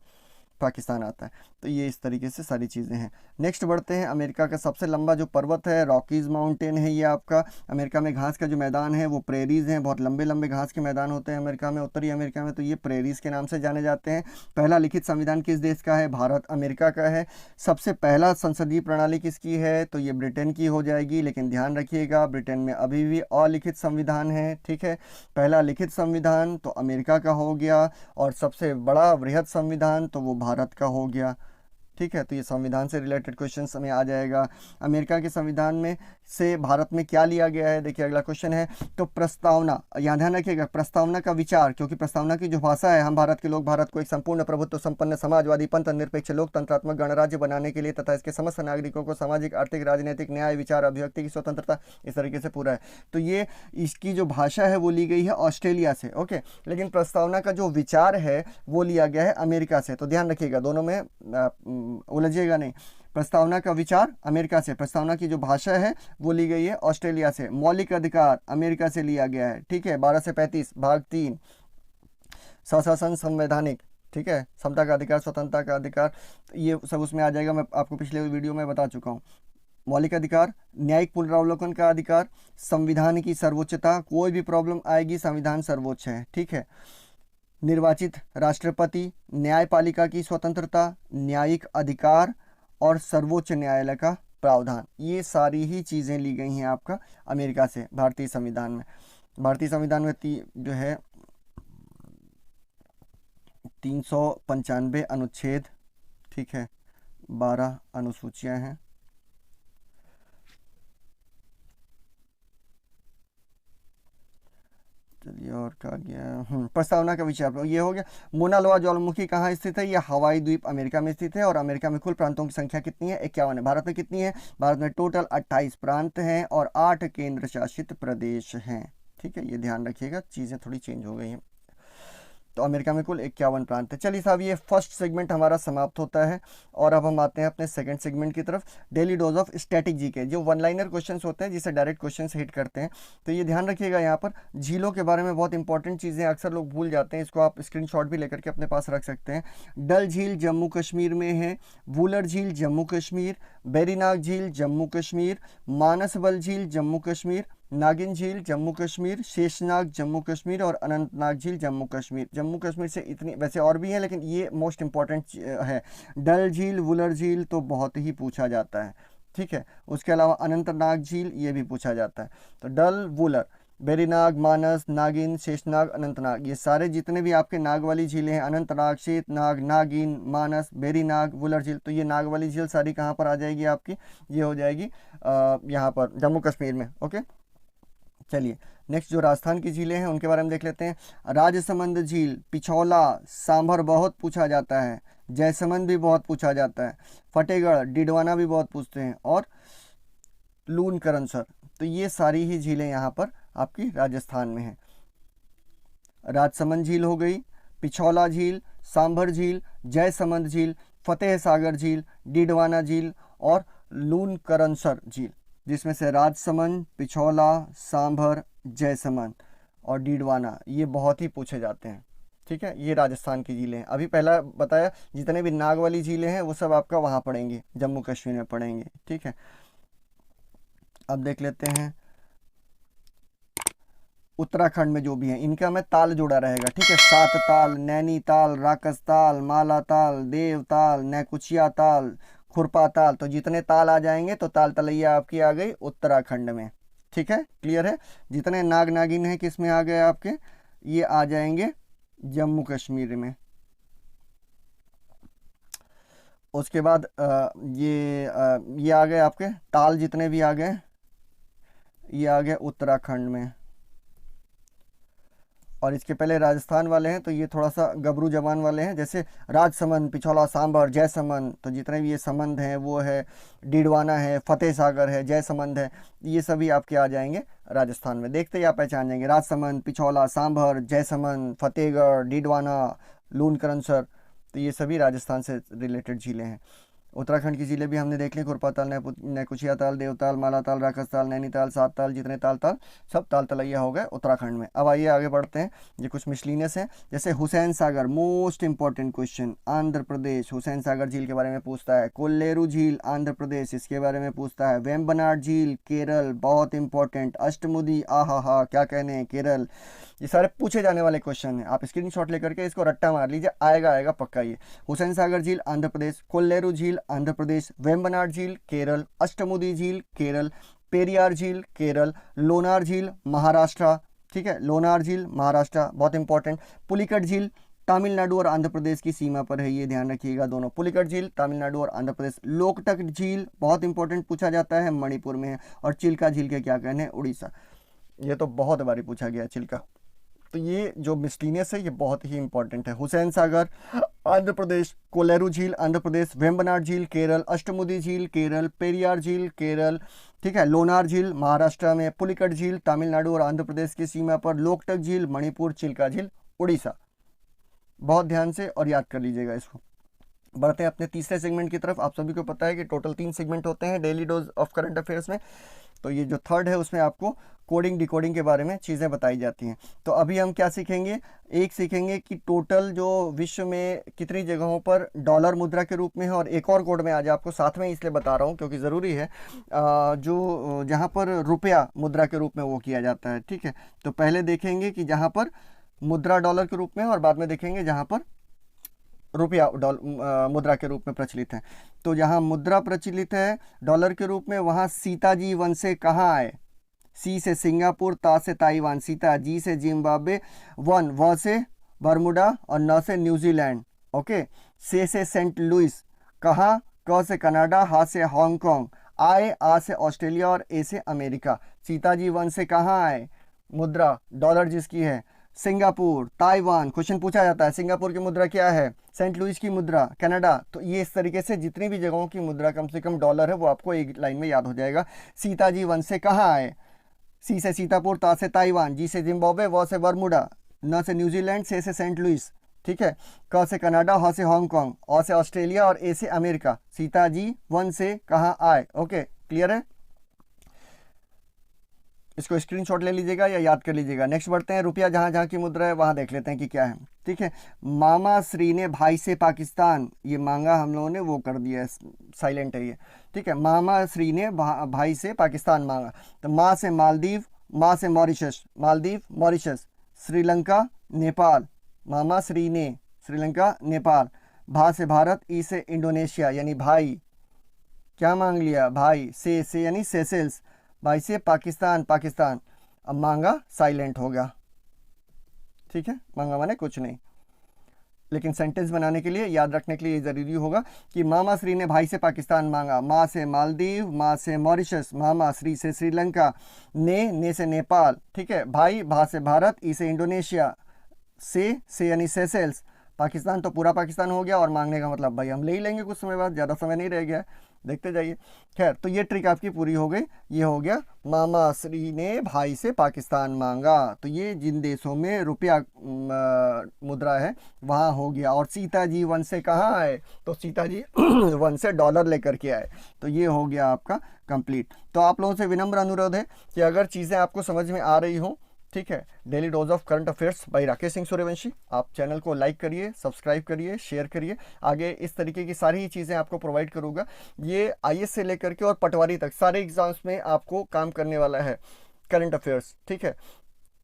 पाकिस्तान आता है। तो ये इस तरीके से सारी चीज़ें हैं। नेक्स्ट बढ़ते हैं। अमेरिका का सबसे लंबा जो पर्वत है रॉकीज़ माउंटेन है ये आपका। अमेरिका में घास का जो मैदान है वो प्रेरीज़ हैं, बहुत लंबे लंबे घास के मैदान होते हैं अमेरिका में, उत्तरी अमेरिका में, तो ये प्रेरीज़ के नाम से जाने जाते हैं। पहला लिखित संविधान किस देश का है? भारत, अमेरिका का है। सबसे पहला संसदीय प्रणाली किसकी है? तो ये ब्रिटेन की हो जाएगी, लेकिन ध्यान रखिएगा ब्रिटेन में अभी भी अलिखित संविधान है। ठीक है, पहला लिखित संविधान तो अमेरिका का हो गया, और सबसे बड़ा वृहद संविधान तो वो भारत का हो गया। ठीक है, तो ये संविधान से रिलेटेड क्वेश्चंस हमें आ जाएगा। अमेरिका के संविधान में से भारत में क्या लिया गया है? देखिए अगला क्वेश्चन है, तो प्रस्तावना, यहाँ ध्यान रखिएगा, प्रस्तावना का विचार, क्योंकि प्रस्तावना की जो भाषा है, हम भारत के लोग भारत को एक संपूर्ण प्रभुत्व संपन्न समाजवादी पंथ निरपेक्ष लोकतंत्रात्मक गणराज्य बनाने के लिए तथा इसके समस्त नागरिकों को सामाजिक, आर्थिक, राजनीतिक न्याय, विचार, अभिव्यक्ति की स्वतंत्रता, इस तरीके से पूरा है। तो ये इसकी जो भाषा है वो ली गई है ऑस्ट्रेलिया से। ओके, लेकिन प्रस्तावना का जो विचार है वो लिया गया है अमेरिका से। तो ध्यान रखिएगा, दोनों में उलझिएगा नहीं। प्रस्तावना का विचार अमेरिका से, प्रस्तावना की जो भाषा है वो ली गई है ऑस्ट्रेलिया से। मौलिक अधिकार अमेरिका से लिया गया है। ठीक है, 12 से 35 भाग 3, स्वशासन, संवैधानिक, ठीक है, समता का अधिकार, स्वतंत्रता का अधिकार, ये सब उसमें आ जाएगा। मैं आपको पिछले वीडियो में बता चुका हूँ। मौलिक अधिकार, न्यायिक पुनरावलोकन का अधिकार, संविधान की सर्वोच्चता, कोई भी प्रॉब्लम आएगी संविधान सर्वोच्च है। ठीक है, निर्वाचित राष्ट्रपति, न्यायपालिका की स्वतंत्रता, न्यायिक अधिकार और सर्वोच्च न्यायालय का प्रावधान, ये सारी ही चीज़ें ली गई हैं आपका अमेरिका से भारतीय संविधान में। भारतीय संविधान में जो है 395 अनुच्छेद, ठीक है, 12 अनुसूचियां हैं। चलिए और क्या गया, प्रस्तावना का विचार ये हो गया। मोना लोआ ज्वालामुखी कहाँ स्थित है? यह हवाई द्वीप अमेरिका में स्थित है। और अमेरिका में कुल प्रांतों की संख्या कितनी है? 51 है। भारत में कितनी है? भारत में टोटल 28 प्रांत हैं और 8 केंद्र शासित प्रदेश हैं। ठीक है, ये ध्यान रखिएगा, चीज़ें थोड़ी चेंज हो गई हैं। तो अमेरिका में कुल 51 प्रांत है। चलिए साहब, ये फर्स्ट सेगमेंट हमारा समाप्त होता है और अब हम आते हैं अपने सेकंड सेगमेंट की तरफ। Daily dose of static GK, जो वन लाइनर क्वेश्चंस होते हैं जिसे डायरेक्ट क्वेश्चंस हिट करते हैं। तो ये ध्यान रखिएगा, यहाँ पर झीलों के बारे में बहुत इंपॉर्टेंट चीज़ें अक्सर लोग भूल जाते हैं, इसको आप स्क्रीनशॉट भी लेकर के अपने पास रख सकते हैं। डल झील जम्मू कश्मीर में है, वुलर झील जम्मू कश्मीर, बेरीनाग झील जम्मू कश्मीर, मानसबल झील जम्मू कश्मीर, नागिन झील जम्मू कश्मीर, शेषनाग जम्मू कश्मीर और अनंतनाग झील जम्मू कश्मीर। जम्मू कश्मीर से इतनी, वैसे और भी हैं लेकिन ये मोस्ट इंपॉर्टेंट है। डल झील, वुलर झील तो बहुत ही पूछा जाता है। ठीक है, उसके अलावा अनंतनाग झील ये भी पूछा जाता है। तो डल, वुलर, बेरीनाग, मानस, नागिन, शेषनाग, अनंतनाग, ये सारे जितने भी आपके नाग वाली झीलें हैं, अनंतनाग, शेषनाग, नागिन, मानस, बेरीनाग, वुलर झील, तो ये नाग वाली झील सारी कहाँ पर आ जाएगी आपकी? ये हो जाएगी यहाँ पर जम्मू कश्मीर में। ओके, चलिए नेक्स्ट जो राजस्थान की झीलें हैं उनके बारे में देख लेते हैं। राजसमंद झील, पिछौला, सांभर बहुत पूछा जाता है, जयसमंद भी बहुत पूछा जाता है, फतेहगढ़, डिडवाना भी बहुत पूछते हैं, और लून करनसर। तो ये सारी ही झीलें यहाँ पर आपकी राजस्थान में हैं। राजसमंद झील हो गई, पिछौला झील, सांभर झील, जयसमंद झील, फतेह सागर झील, डिडवाना झील और लून करनसर झील, जिसमें से राजसमंद, पिछौला, सांभर, जयसमंद और डीडवाना ये बहुत ही पूछे जाते हैं। ठीक है, ये राजस्थान की झीलें हैं। अभी पहला बताया जितने भी नाग वाली झीलें हैं वो सब आपका वहाँ पड़ेंगे, जम्मू कश्मीर में पड़ेंगे। ठीक है, अब देख लेते हैं उत्तराखंड में जो भी हैं इनका में ताल जोड़ा रहेगा, ठीक है। सात ताल, नैनीताल, राकसताल, मालाताल, देवताल, नैकुचिया ताल, खुरपा ताल, तो जितने ताल आ जाएंगे तो ताल तलैया आपकी आ गई उत्तराखंड में, ठीक है, क्लियर है। जितने नाग नागिन हैं किस में आ गए आपके, ये आ जाएंगे जम्मू कश्मीर में। उसके बाद ये आ गए आपके ताल, जितने भी आ गए ये आ गए उत्तराखंड में। और इसके पहले राजस्थान वाले हैं तो ये थोड़ा सा गबरू जबान वाले हैं, जैसे राजसमंद, पिछौला, सांभर, जयसमंद, तो जितने भी ये समंद हैं वो है, डीडवाना है, फतेह सागर है, जयसमंद है, ये सभी आपके आ जाएंगे राजस्थान में। देखते ही आप पहचान जाएंगे, राजसमंद, पिछौला, सांभर, जयसमंद, फतेहगढ़, डीडवाना, लूनकरनसर, तो ये सभी राजस्थान से रिलेटेड झीलें हैं। उत्तराखंड की झीलें भी हमने देख ली, खुरपा ताल, नैकुचिया ताल, देवताल, मालाताल, राकसताल, नैनीताल, सात ताल, जितने ताल सब ताल तलैया हो गए उत्तराखंड में। अब आइए आगे बढ़ते हैं, ये कुछ मिसलिनियस हैं, जैसे Hussain Sagar, most important question, Andhra Pradesh, Hussain Sagar झील के बारे में पूछता है। कोल्लेरू झील आंध्र प्रदेश, इसके बारे में पूछता है। वेम्बनाड झील केरल, बहुत इंपॉर्टेंट। अष्टमुदी, आहा क्या कहने हैं, केरल। ये सारे पूछे जाने वाले क्वेश्चन हैं, आप स्क्रीनशॉट लेकर के इसको रट्टा मार लीजिए, आएगा पक्का ये। हुसैन सागर झील आंध्र प्रदेश, कोल्लेरू झील आंध्र प्रदेश, वेम्बनाड झील केरल, अष्टमुदी झील केरल, पेरियार झील केरल, लोनार झील महाराष्ट्र, ठीक है, लोनार झील महाराष्ट्र, बहुत इंपॉर्टेंट। पुलिकट झील तमिलनाडु और आंध्र प्रदेश की सीमा पर है, ये ध्यान रखिएगा दोनों, पुलिकट झील तमिलनाडु और आंध्र प्रदेश। लोकटक झील बहुत इंपॉर्टेंट, पूछा जाता है, मणिपुर में है। और चिल्का झील के क्या कहने हैं, उड़ीसा। ये तो बहुत बारी पूछा गया चिल्का। तो ये जो मिसलिनियस है ये बहुत ही इंपॉर्टेंट है। हुसैन सागर आंध्र प्रदेश, कोलेरू झील आंध्र प्रदेश, वेम्बनाड झील केरल, अष्टमुदी झील केरल, पेरियार झील केरल, ठीक है, लोनार झील महाराष्ट्र में, पुलिकट झील तमिलनाडु और आंध्र प्रदेश की सीमा पर, लोकटक झील मणिपुर, चिल्का झील उड़ीसा। बहुत ध्यान से और याद कर लीजिएगा इसको। बढ़ते हैं अपने तीसरे सेगमेंट की तरफ। आप सभी को पता है कि टोटल 3 सेगमेंट होते हैं daily dose of current affairs में, तो ये जो थर्ड है उसमें आपको कोडिंग डिकोडिंग के बारे में चीज़ें बताई जाती हैं। तो अभी हम क्या सीखेंगे, एक सीखेंगे कि टोटल जो विश्व में कितनी जगहों पर डॉलर मुद्रा के रूप में है, और एक और कोड मैं आज आपको साथ में इसलिए बता रहा हूँ क्योंकि ज़रूरी है, जो जहाँ पर रुपया मुद्रा के रूप में वो किया जाता है, ठीक है। तो पहले देखेंगे कि जहाँ पर मुद्रा डॉलर के रूप में है, और बाद में देखेंगे जहाँ पर रुपया मुद्रा के रूप में प्रचलित है। तो जहाँ मुद्रा प्रचलित है डॉलर के रूप में, वहाँ सीताजी वन से कहाँ आए, सी से सिंगापुर, ता से ताइवान, सीता, जी से जिम्बाब्वे, वन, व से बर्मुडा और न से न्यूजीलैंड, ओके। से सेंट लुइस, कहाँ, क से कनाडा, हा से हांगकांग, आए, आ से ऑस्ट्रेलिया और ए से अमेरिका। सीताजी वन से कहाँ आए, मुद्रा डॉलर जिसकी है, सिंगापुर, ताइवान, क्वेश्चन पूछा जाता है सिंगापुर की मुद्रा क्या है, सेंट लुइस की मुद्रा, कनाडा। तो ये इस तरीके से जितनी भी जगहों की मुद्रा कम से कम डॉलर है वो आपको एक लाइन में याद हो जाएगा। सीताजी वन से कहाँ आए, सी से सीतापुर, ता से ताइवान, जी से जिम्बाब्वे, व से बर्मुडा, न से न्यूजीलैंड, से सेंट लुइस, ठीक है, क से कनाडा, ह से हांगकांग, और से ऑस्ट्रेलिया और ए से अमेरिका। सीताजी वन से कहाँ आए, ओके, क्लियर है। इसको स्क्रीनशॉट ले लीजिएगा या याद कर लीजिएगा। नेक्स्ट बढ़ते हैं, रुपया जहाँ जहाँ की मुद्रा है वहाँ देख लेते हैं कि क्या है, ठीक है। मामा श्री ने भाई से पाकिस्तान, ये मांगा हम लोगों ने वो कर दिया है, साइलेंट है ये, ठीक है। मामा श्री ने भाई से पाकिस्तान मांगा। तो माँ से मालदीव, माँ से मॉरिशस, मालदीव मॉरिशस, श्रीलंका नेपाल, मामा श्री ने श्रीलंका नेपाल। भा से भारत, ई से इंडोनेशिया, यानी भाई क्या मांग लिया, भाई, से यानी सेसेल्स, भाई से पाकिस्तान पाकिस्तान। अब मांगा साइलेंट हो गया, ठीक है, मांगा माने कुछ नहीं, लेकिन सेंटेंस बनाने के लिए याद रखने के लिए ये ज़रूरी होगा कि मामा श्री ने भाई से पाकिस्तान मांगा। माँ से मालदीव, माँ से मॉरिशस, मामा श्री से श्रीलंका, ने से नेपाल, ठीक है, भाई, भा से भारत, ई से इंडोनेशिया, से यानी सेसेल्स, पाकिस्तान तो पूरा पाकिस्तान हो गया, और मांगने का मतलब भाई हम ले ही लेंगे कुछ समय बाद, ज़्यादा समय नहीं रह गया, देखते जाइए। खैर, तो ये ट्रिक आपकी पूरी हो गई। ये हो गया मामा श्री ने भाई से पाकिस्तान मांगा, तो ये जिन देशों में रुपया मुद्रा है वहाँ हो गया। और सीताजी वन से कहाँ आए, तो सीताजी वन से डॉलर लेकर के आए। तो ये हो गया आपका कंप्लीट। तो आप लोगों से विनम्र अनुरोध है कि अगर चीज़ें आपको समझ में आ रही हो, ठीक है, daily dose of current affairs by Rakesh Singh Suryavanshi, आप चैनल को लाइक करिए, सब्सक्राइब करिए, शेयर करिए। आगे इस तरीके की सारी ही चीज़ें आपको प्रोवाइड करूँगा। ये आईएएस से लेकर के और पटवारी तक सारे एग्जाम्स में आपको काम करने वाला है करंट अफेयर्स, ठीक है।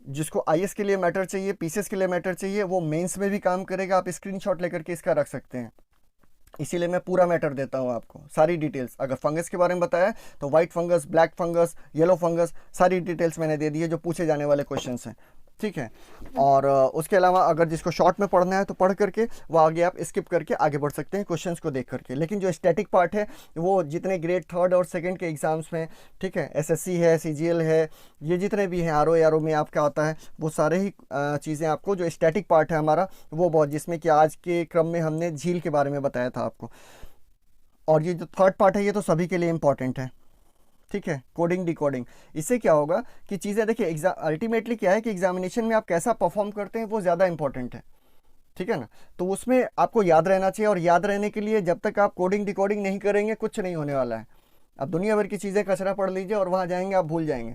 जिसको आईएएस के लिए मैटर चाहिए, पीसीएस के लिए मैटर चाहिए, वो मेंस में भी काम करेगा। आप स्क्रीनशॉट लेकर के इसका रख सकते हैं। इसीलिए मैं पूरा मैटर देता हूँ आपको, सारी डिटेल्स। अगर फंगस के बारे में बताया तो white fungus, black fungus, yellow fungus, सारी डिटेल्स मैंने दे दी है जो पूछे जाने वाले क्वेश्चन हैं। ठीक है। और उसके अलावा अगर जिसको शॉर्ट में पढ़ना है तो पढ़ करके वो आगे आप स्किप करके आगे बढ़ सकते हैं क्वेश्चंस को देख करके। लेकिन जो स्टैटिक पार्ट है वो जितने ग्रेड 3rd और 2nd के एग्जाम्स में, ठीक है, एसएससी है, सीजीएल है, ये जितने भी हैं, आरओ में आपका आता है, वो सारे ही चीज़ें आपको, जो स्टैटिक पार्ट है हमारा वो बहुत, जिसमें कि आज के क्रम में हमने झील के बारे में बताया था आपको। और ये जो थर्ड पार्ट है ये तो सभी के लिए इंपॉर्टेंट है। ठीक है, कोडिंग डिकोडिंग। इससे क्या होगा कि चीज़ें देखिए, एग्जाम अल्टीमेटली क्या है कि एग्जामिनेशन में आप कैसा परफॉर्म करते हैं वो ज़्यादा इंपॉर्टेंट है। ठीक है ना। तो उसमें आपको याद रहना चाहिए, और याद रहने के लिए जब तक आप कोडिंग डिकोडिंग नहीं करेंगे कुछ नहीं होने वाला है। अब दुनिया भर की चीज़ें कचरा पढ़ लीजिए और वहाँ जाएंगे आप भूल जाएंगे।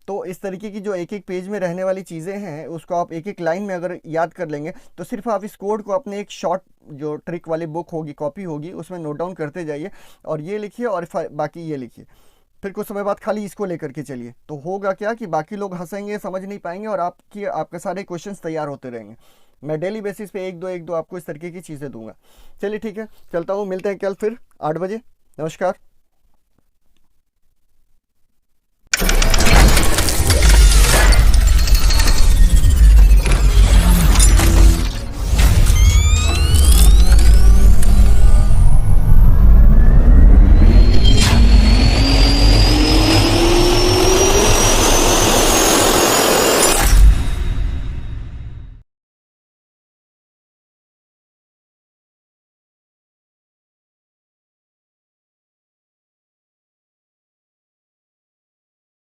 तो इस तरीके की जो एक एक पेज में रहने वाली चीज़ें हैं उसको आप एक एक लाइन में अगर याद कर लेंगे तो सिर्फ आप इस कोड को अपने एक शॉर्ट जो ट्रिक वाली बुक होगी, कॉपी होगी, उसमें नोट डाउन करते जाइए और ये लिखिए और बाकी ये लिखिए। फिर कुछ समय बाद खाली इसको लेकर के चलिए, तो होगा क्या कि बाकी लोग हंसेंगे, समझ नहीं पाएंगे और आपके सारे क्वेश्चंस तैयार होते रहेंगे। मैं डेली बेसिस पे एक दो आपको इस तरीके की चीज़ें दूंगा। चलिए ठीक है, चलता हूँ, मिलते हैं कल फिर 8 बजे। नमस्कार।